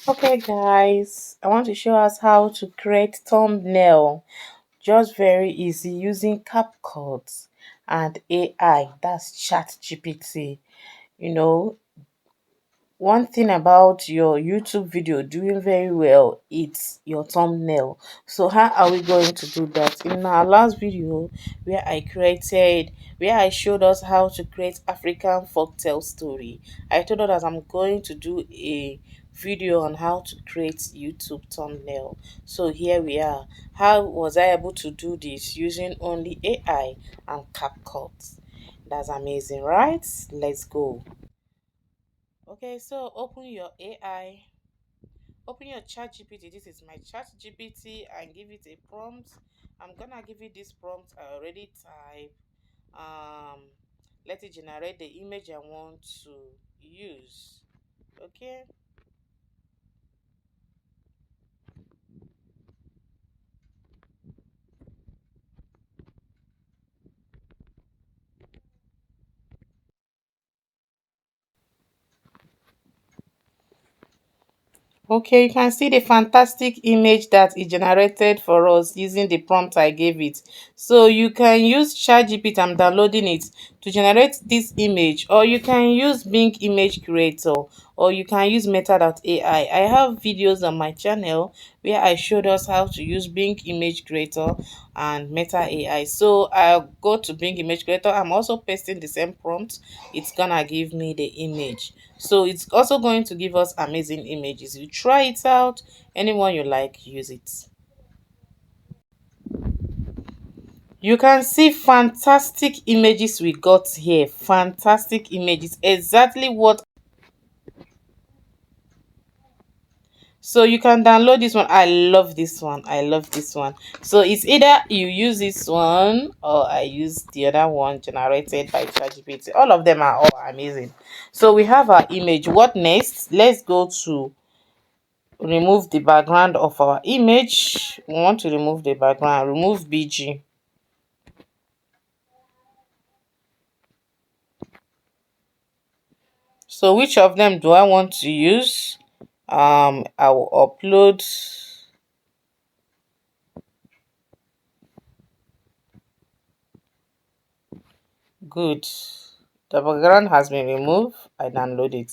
Okay guys, I want to show us how to create thumbnail. Just very easy using CapCut and AI, that's ChatGPT. You know, one thing about your YouTube video doing very well, it's your thumbnail. So how are we going to do that? In our last video where I showed us how to create African folktale story, I told us that I'm going to do a video on how to create YouTube thumbnail. So here we are. How was I able to do this using only AI and CapCut? That's amazing, right? Let's go. Okay, so open your chat GPT. This is my chat GPT and give it a prompt. I'm gonna give it this prompt. I already type. Um, let it generate the image I want to use. Okay. Okay, you can see the fantastic image that it generated for us using the prompt I gave it. So you can use ChatGPT, I'm downloading it, to generate this image, or you can use Bing Image Creator, or you can use Meta.ai. I have videos on my channel where I showed us how to use Bing Image Creator and Meta AI. So I'll go to Bing Image Creator. I'm also pasting the same prompt. It's gonna give me the image. So it's also going to give us amazing images. You try it out, anyone you like, use it. You can see fantastic images we got here. Fantastic images, exactly what. So you can download this one. I love this one. I love this one. So it's either you use this one or I use the other one generated by ChatGPT. All of them are all amazing. So we have our image. What next? Let's go to remove the background of our image. We want to remove the background. Remove BG. So which of them do I want to use? I will upload. Good. The background has been removed. I download it.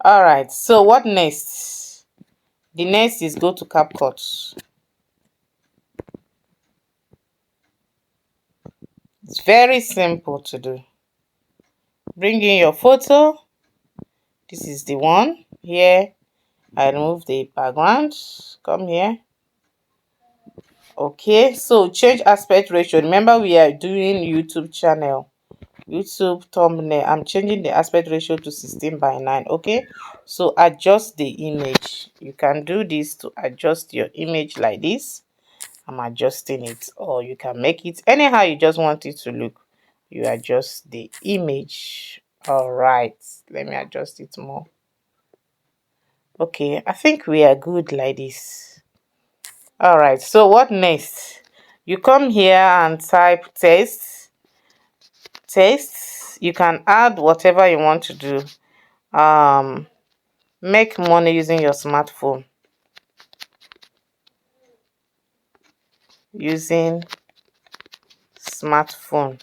All right. So what next? The next is go to CapCut. It's very simple to do. Bring in your photo. This is the one here. I remove the background. Come here. Okay, so change aspect ratio. Remember, we are doing YouTube channel, YouTube thumbnail. I'm changing the aspect ratio to 16:9. Okay, so adjust the image. You can do this to adjust your image like this. I'm adjusting it, or you can make it anyhow you just want it to look. You adjust the image. All right, let me adjust it more. Okay, I think we are good like this. All right, so what next? You come here and type text. You can add whatever you want to do. um Make money using your smartphone. Using smartphone.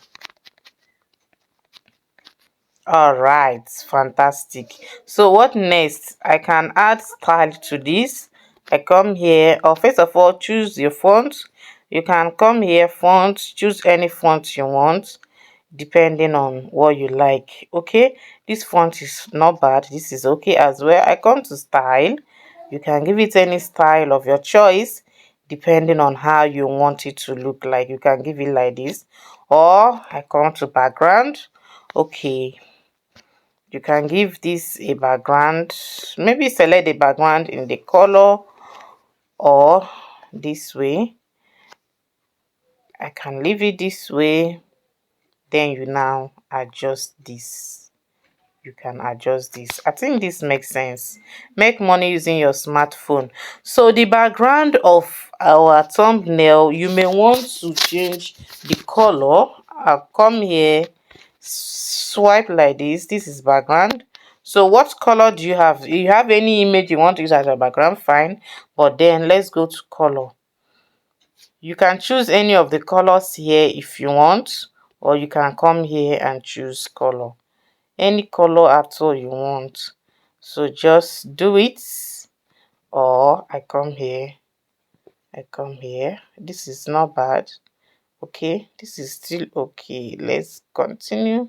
All right, fantastic. So what next? I can add style to this. I come here, or first of all, choose your font. You can come here, font, choose any font you want depending on what you like. Okay, this font is not bad. This is okay as well. I come to style. You can give it any style of your choice depending on how you want it to look like. You can give it like this, or I come to background. Okay, you can give this a background. Maybe select the background in the color, or this way. I can leave it this way. Then you now adjust this. You can adjust this. I think this makes sense. Make money using your smartphone. So the background of our thumbnail, you may want to change the color. I'll come here, swipe like this. This is background. So what color do you have? If you have any image you want to use as a background, fine, but then let's go to color. You can choose any of the colors here if you want, or you can come here and choose color, any color at all you want. So just do it, or I come here, this is not bad. Okay, this is still okay. Let's continue.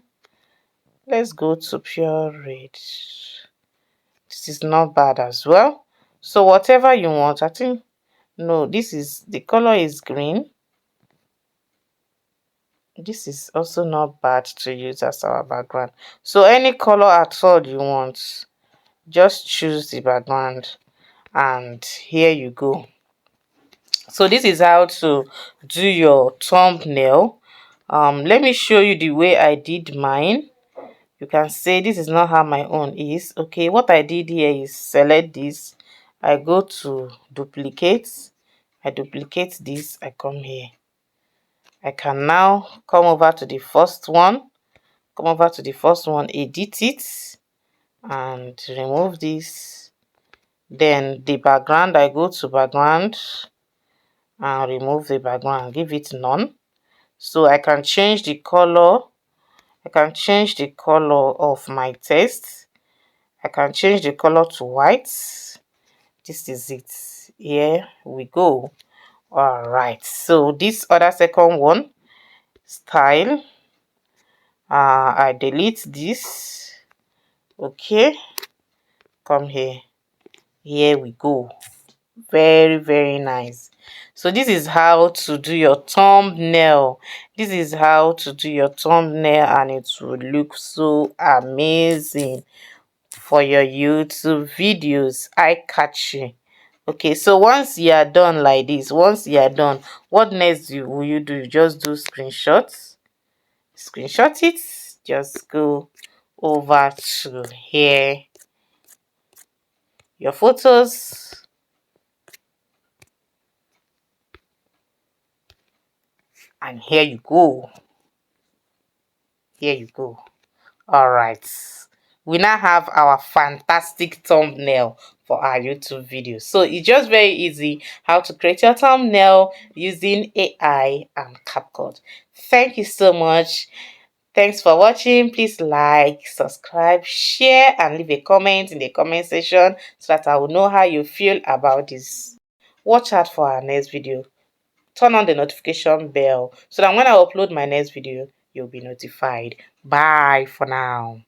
Let's go to pure red. This is not bad as well. So whatever you want, I think, no, this is, the color is green. This is also not bad to use as our background. So any color at all you want, just choose the background, and here you go. So this is how to do your thumbnail. Let me show you the way I did mine. You can say this is not how my own is. Okay, what I did here is select this, I go to duplicate, I duplicate this, I come here. I can now come over to the first one, edit it, and remove this. Then the background, I go to background and remove the background, give it none. So I can change the color. I can change the color of my text. I can change the color to white. This is it. Here we go. All right. So this other second one, style. I delete this. Okay. Come here. Here we go. Very, very nice. So this is how to do your thumbnail. This is how to do your thumbnail, and it will look so amazing for your YouTube videos. Eye-catching. Okay, so once you are done like this, what next will you do? You just do screenshots. Screenshot it. Just go over to here, your photos, and here you go. Here you go. All right. We now have our fantastic thumbnail for our YouTube video. So it's just very easy how to create your thumbnail using AI and CapCut. Thank you so much. Thanks for watching. Please like, subscribe, share, and leave a comment in the comment section so that I will know how you feel about this. Watch out for our next video. Turn on the notification bell so that when I upload my next video, you'll be notified. Bye for now.